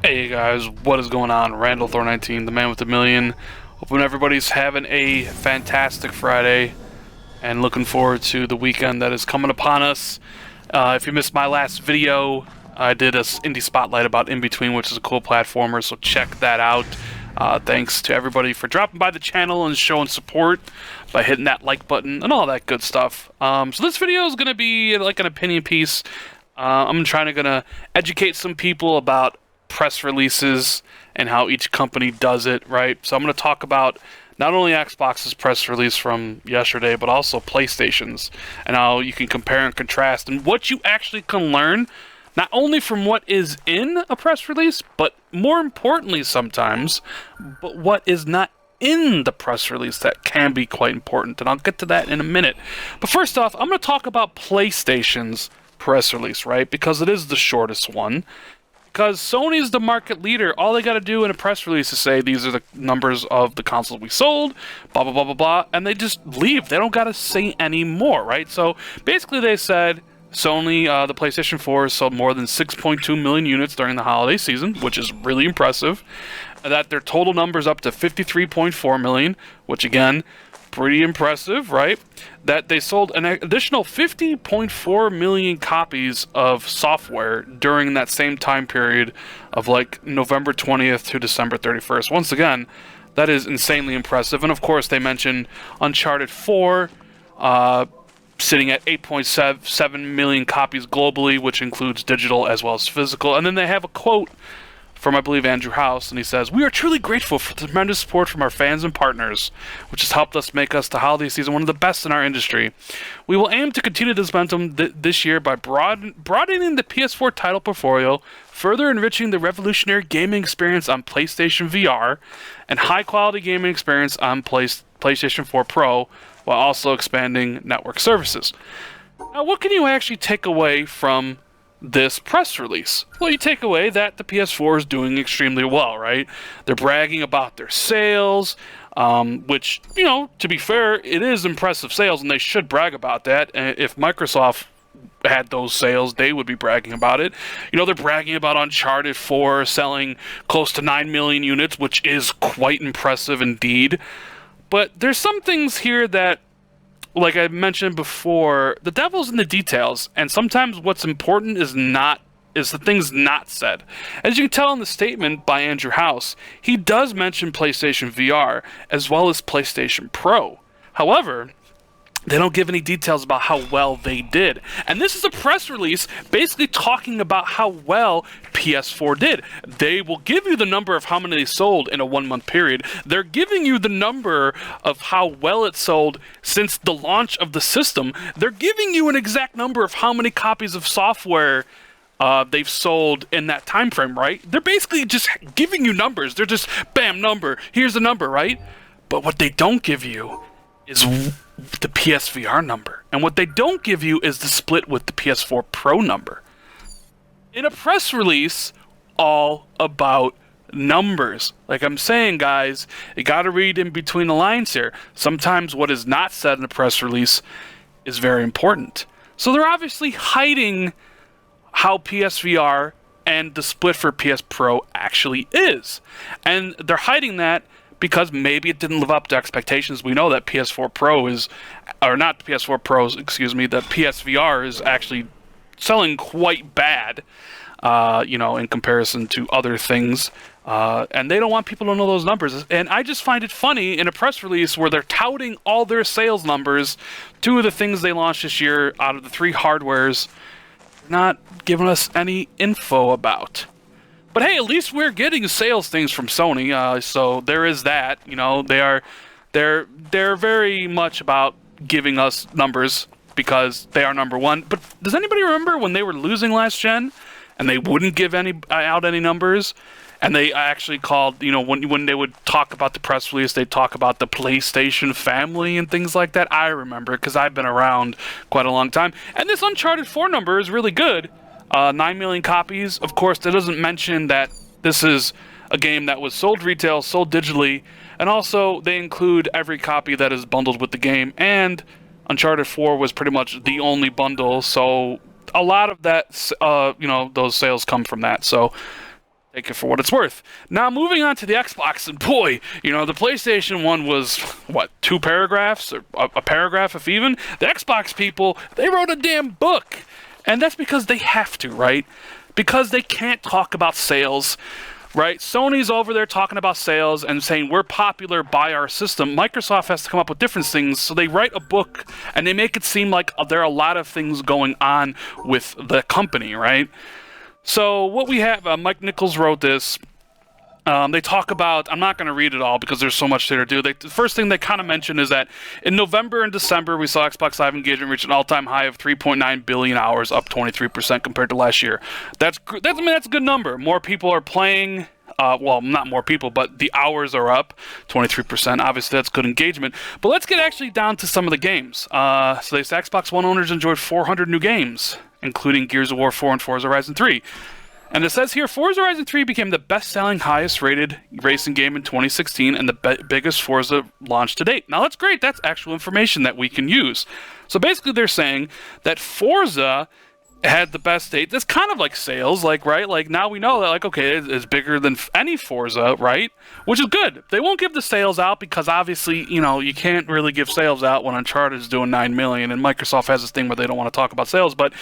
Hey guys, what is going on? Randall Thor 19, the man with a million. Hoping everybody's having a fantastic Friday and looking forward to the weekend that is coming upon us. If you missed my last video, I did a indie spotlight about In Between, which is a cool platformer, so check that out. Thanks to everybody for dropping by the channel and showing support by hitting that like button and all that good stuff. So this video is going to be like an opinion piece. I'm trying to educate some people about press releases and how each company does it, right? So I'm going to talk about not only Xbox's press release from yesterday, but also PlayStation's, and how you can compare and contrast, and what you actually can learn, not only from what is in a press release, but more importantly sometimes, but what is not in the press release that can be quite important, and I'll get to that in a minute. But first off, I'm going to talk about PlayStation's press release, right? Because it is the shortest one. Because Sony is the market leader, all they got to do in a press release is say, these are the numbers of the consoles we sold, blah, blah, blah, blah, blah, and they just leave. They don't got to say any more, right? So basically they said Sony, the PlayStation 4 sold more than 6.2 million units during the holiday season, which is really impressive. That their total numbers up to 53.4 million, which again, pretty impressive, right? That they sold an additional 50.4 million copies of software during that same time period of like November 20th to December 31st. Once again, that is insanely impressive. And of course, they mentioned Uncharted 4 sitting at 8.7 million copies globally, which includes digital as well as physical. And then they have a quote from, I believe, Andrew House, and he says, "We are truly grateful for the tremendous support from our fans and partners, which has helped us make us the holiday season one of the best in our industry. We will aim to continue this momentum this year by broadening the PS4 title portfolio, further enriching the revolutionary gaming experience on PlayStation VR, and high-quality gaming experience on PlayStation 4 Pro, while also expanding network services." Now, what can you actually take away from this press release? Well, you take away that the PS4 is doing extremely well, right? They're bragging about their sales, which, you know, to be fair, it is impressive sales, and they should brag about that. If Microsoft had those sales, they would be bragging about it. You know, they're bragging about Uncharted 4 selling close to 9 million units, which is quite impressive indeed. But there's some things here that, like I mentioned before, the devil's in the details, and sometimes what's important is the things not said. As you can tell in the statement by Andrew House, he does mention PlayStation VR as well as PlayStation Pro. However, they don't give any details about how well they did. And this is a press release basically talking about how well PS4 did. They will give you the number of how many they sold in a 1 month period. They're giving you the number of how well it sold since the launch of the system. They're giving you an exact number of how many copies of software they've sold in that time frame, right? They're basically just giving you numbers. They're just, bam, number, here's the number, right? But what they don't give you is the PSVR number. And what they don't give you is the split with the PS4 Pro number. In a press release, all about numbers. Like I'm saying, guys, you gotta read in between the lines here. Sometimes what is not said in a press release is very important. So they're obviously hiding how PSVR and the split for PS Pro actually is. And they're hiding that because maybe it didn't live up to expectations. We know that PS4 Pro is, or not PS4 Pros, excuse me, that PSVR is actually selling quite bad, you know, in comparison to other things. And they don't want people to know those numbers. And I just find it funny in a press release where they're touting all their sales numbers, two of the things they launched this year out of the 3 hardwares, not giving us any info about. But hey, at least we're getting sales things from Sony, so there is that. You know, they're very much about giving us numbers because they are number one. But does anybody remember when they were losing last gen and they wouldn't give out any numbers? And they actually called, you know, when they would talk about the press release, they'd talk about the PlayStation family and things like that. I remember because I've been around quite a long time. And this Uncharted 4 number is really good. 9 million copies. Of course, that doesn't mention that this is a game that was sold retail, sold digitally, and also they include every copy that is bundled with the game, and Uncharted 4 was pretty much the only bundle, so a lot of that, you know, those sales come from that. So Take it for what it's worth. Now, moving on to the Xbox, and boy, the PlayStation one was, what, 2 paragraphs? Or a paragraph, if even? The Xbox people, they wrote a damn book. And that's because they have to, right? Because they can't talk about sales, right? Sony's over there talking about sales and saying we're popular by our system. Microsoft has to come up with different things, so they write a book, and they make it seem like there are a lot of things going on with the company, right? So what we have, Mike Nichols wrote this. They talk about, I'm not going to read it all because there's so much there to do. The first thing they kind of mention is that in November and December, we saw Xbox Live engagement reach an all-time high of 3.9 billion hours, up 23% compared to last year. That's a good number. More people are playing. Well, not more people, but the hours are up 23%. Obviously, that's good engagement. But let's get actually down to some of the games. So they say Xbox One owners enjoyed 400 new games, including Gears of War 4 and Forza Horizon 3. And it says here, Forza Horizon 3 became the best-selling, highest-rated racing game in 2016 and the biggest Forza launch to date. Now, that's great. That's actual information that we can use. So basically, they're saying that Forza had the best date. That's kind of like sales, right? Like, now we know that, okay, it's bigger than any Forza, right? Which is good. They won't give the sales out because, obviously, you can't really give sales out when Uncharted is doing 9 million, and Microsoft has this thing where they don't want to talk about sales. But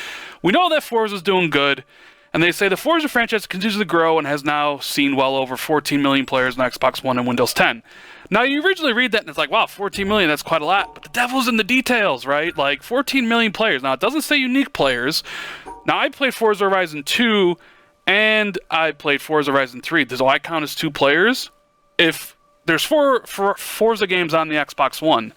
we know that Forza's doing good. And they say the Forza franchise continues to grow and has now seen well over 14 million players on Xbox One and Windows 10. Now, you originally read that and it's like, wow, 14 million, that's quite a lot. But the devil's in the details, right? Like, 14 million players. Now, it doesn't say unique players. Now, I played Forza Horizon 2 and I played Forza Horizon 3. Do I count as 2 players? If there's 4 Forza games on the Xbox One,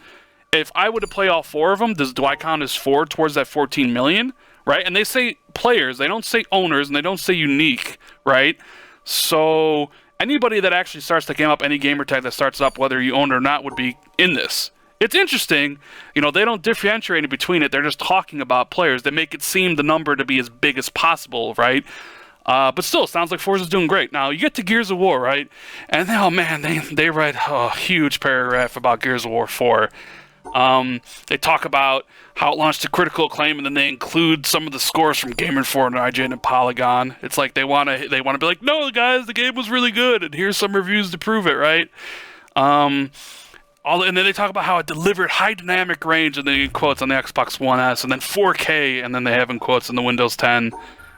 if I were to play all 4 of them, do I count as 4 towards that 14 million? Right? And they say players, they don't say owners, and they don't say unique, right? So anybody that actually starts the game up, any gamer tag that starts up, whether you own it or not, would be in this. It's interesting, they don't differentiate in between it. They're just talking about players. They make it seem the number to be as big as possible, right? But still, sounds like Forza's doing great. Now, you get to Gears of War, right? And, oh man, they write a huge paragraph about Gears of War 4. They talk about how it launched to critical acclaim, and then they include some of the scores from Game Informer and IGN and Polygon. It's like they want to be like, no, guys, the game was really good, and here's some reviews to prove it, right? And then they talk about how it delivered high dynamic range, and they quotes on the Xbox One S, and then 4K, and then they have in quotes on the Windows 10.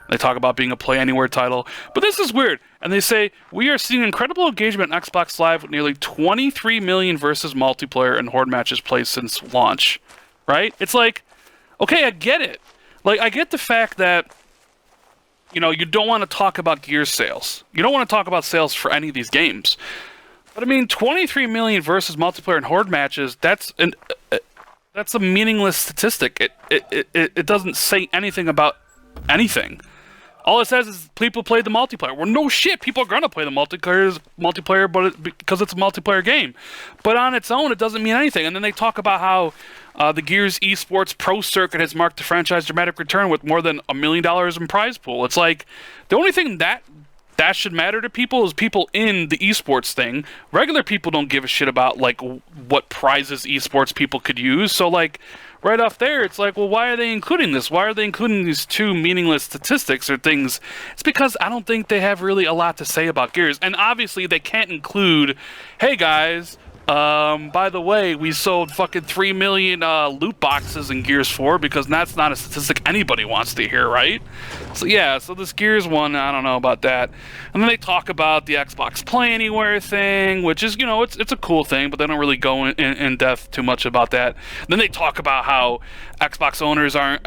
They talk about being a Play Anywhere title. But this is weird. And they say, we are seeing incredible engagement on Xbox Live with nearly 23 million versus multiplayer and horde matches played since launch. Right? It's like, okay, I get it. Like, I get the fact that, you don't want to talk about Gears sales. You don't want to talk about sales for any of these games. But, I mean, 23 million versus multiplayer and horde matches, that's a meaningless statistic. It doesn't say anything about anything. All it says is people played the multiplayer. Well, no shit, people are gonna play the multiplayer, but because it's a multiplayer game. But on its own, it doesn't mean anything. And then they talk about how the Gears Esports Pro Circuit has marked the franchise dramatic return with more than $1 million in prize pool. It's like the only thing that should matter to people is people in the esports thing. Regular people don't give a shit about like what prizes esports people could use. So like, right off there, it's like, well, why are they including this? Why are they including these 2 meaningless statistics or things? It's because I don't think they have really a lot to say about Gears. And obviously, they can't include, hey, guys, by the way, we sold fucking 3 million loot boxes in Gears 4 because that's not a statistic anybody wants to hear, right? So, yeah, so this Gears one, I don't know about that. And then they talk about the Xbox Play Anywhere thing, which is, it's a cool thing, but they don't really go in depth too much about that. And then they talk about how Xbox owners are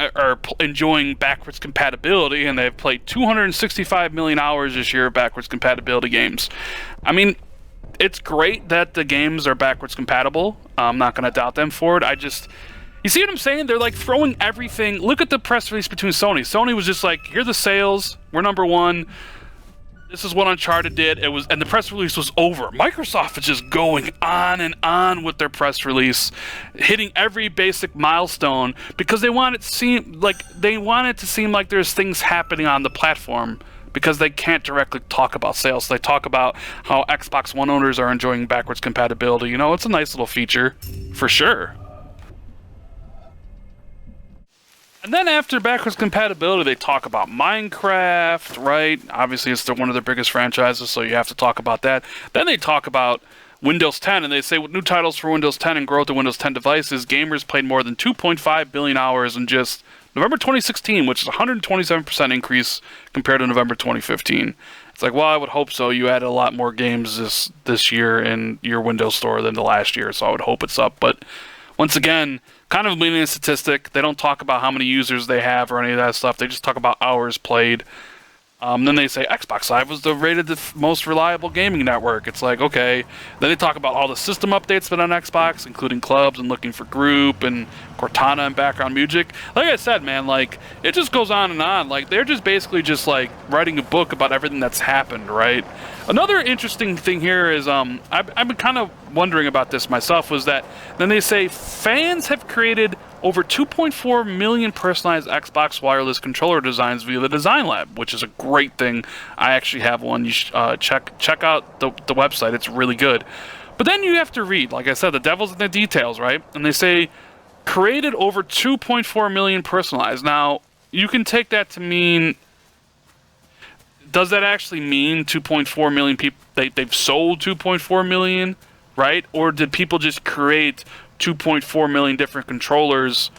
enjoying backwards compatibility, and they've played 265 million hours this year of backwards compatibility games. I mean, it's great that the games are backwards compatible. I'm not going to doubt them for it. You see what I'm saying? They're like throwing everything. Look at the press release between Sony. Sony was just like, here are the sales. We're number 1. This is what Uncharted did. And the press release was over. Microsoft is just going on and on with their press release, hitting every basic milestone because they want it to seem like there's things happening on the platform. Because they can't directly talk about sales. They talk about how Xbox One owners are enjoying backwards compatibility. It's a nice little feature, for sure. And then after backwards compatibility, they talk about Minecraft, right? Obviously, it's one of their biggest franchises, so you have to talk about that. Then they talk about Windows 10, and they say with new titles for Windows 10 and growth of Windows 10 devices, gamers played more than 2.5 billion hours in just November 2016, which is a 127% increase compared to November 2015. It's like, well, I would hope so. You added a lot more games this year in your Windows Store than the last year, so I would hope it's up. But once again, kind of a meaningless statistic. They don't talk about how many users they have or any of that stuff. They just talk about hours played. Then they say Xbox Live was rated the most reliable gaming network. It's like, okay. Then they talk about all the system updates been on Xbox, including clubs and looking for group and Cortana and background music. Like I said, man, like it just goes on and on. Like they're just basically just like writing a book about everything that's happened, right? Another interesting thing here is I've been kind of wondering about this myself, was that then they say fans have created over 2.4 million personalized Xbox wireless controller designs via the Design Lab, which is a great thing. I actually have one. You should check out the website. It's really good. But then you have to read, like I said, the devil's in the details, right? And they say created over 2.4 million personalized. Now, you can take that to mean, does that actually mean 2.4 million people, they've sold 2.4 million, right? Or did people just create 2.4 million different controllers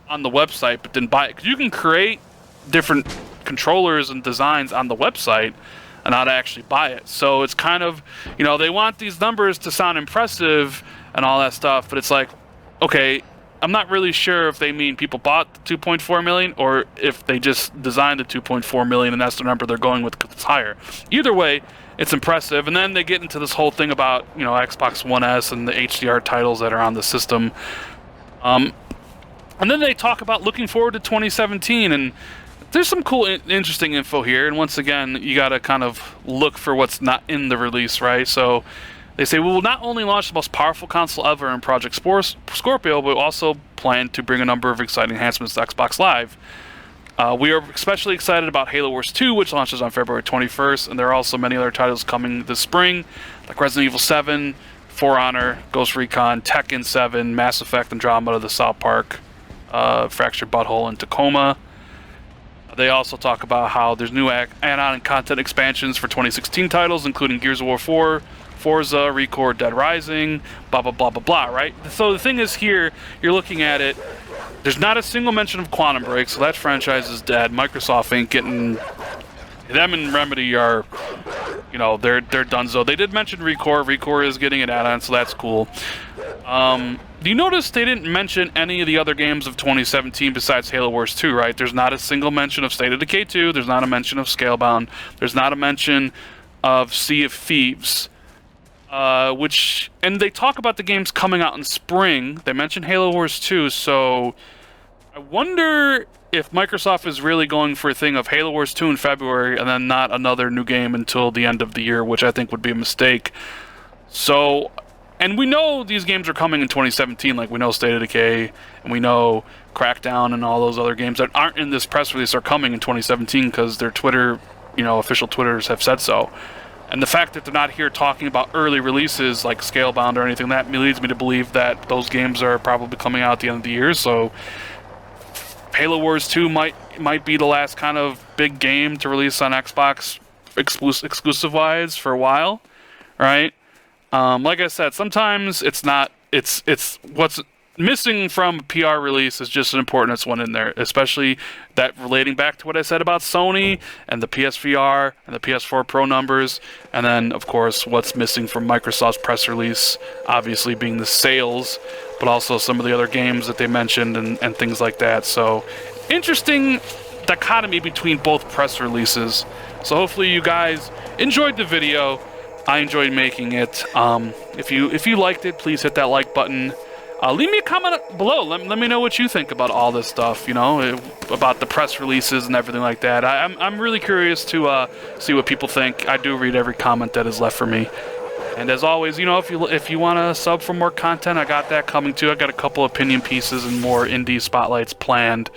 on the website but didn't buy it? Because you can create different controllers and designs on the website and not actually buy it. So it's kind of, they want these numbers to sound impressive and all that stuff, but it's like, okay, I'm not really sure if they mean people bought the 2.4 million or if they just designed the 2.4 million and that's the number they're going with because it's higher. Either way, it's impressive. And then they get into this whole thing about, Xbox One S and the HDR titles that are on the system. And then they talk about looking forward to 2017, and there's some cool, interesting info here. And once again, you got to kind of look for what's not in the release, right? So they say, we will not only launch the most powerful console ever in Project Scorpio, but we also plan to bring a number of exciting enhancements to Xbox Live. We are especially excited about Halo Wars 2, which launches on February 21st, and there are also many other titles coming this spring, like Resident Evil 7, For Honor, Ghost Recon, Tekken 7, Mass Effect Andromeda, the South Park, Fractured Butthole, and Tacoma. They also talk about how there's new add-on and content expansions for 2016 titles, including Gears of War 4, Forza, ReCore, Dead Rising, blah, blah, blah, blah, blah, right? So the thing is here, you're looking at it, there's not a single mention of Quantum Break, so that franchise is dead. Microsoft ain't getting... Them and Remedy are, they're done. So they did mention ReCore. ReCore is getting an add-on, so that's cool. Do you notice they didn't mention any of the other games of 2017 besides Halo Wars 2, right? There's not a single mention of State of Decay 2. There's not a mention of Scalebound. There's not a mention of Sea of Thieves. And they talk about the games coming out in spring. They mentioned Halo Wars 2, so I wonder if Microsoft is really going for a thing of Halo Wars 2 in February and then not another new game until the end of the year, which I think would be a mistake. So, and we know these games are coming in 2017, like we know State of Decay, and we know Crackdown and all those other games that aren't in this press release are coming in 2017 because their Twitter, official Twitters have said so. And the fact that they're not here talking about early releases like Scalebound or anything, that leads me to believe that those games are probably coming out at the end of the year. So Halo Wars 2 might be the last kind of big game to release on Xbox exclusive-wise for a while, right? Like I said, sometimes it's not. It's what's missing from a PR release is just as important as one in there, especially that relating back to what I said about Sony and the PSVR and the PS4 Pro numbers, and then of course what's missing from Microsoft's press release, obviously being the sales, but also some of the other games that they mentioned and things like that. So interesting dichotomy between both press releases. So hopefully you guys enjoyed the video. I enjoyed making it. If you liked it, please hit that like button. Leave me a comment below. Let me know what you think about all this stuff, about the press releases and everything like that. I'm really curious to see what people think. I do read every comment that is left for me. And as always, if you want to sub for more content, I got that coming too. I got a couple opinion pieces and more indie spotlights planned.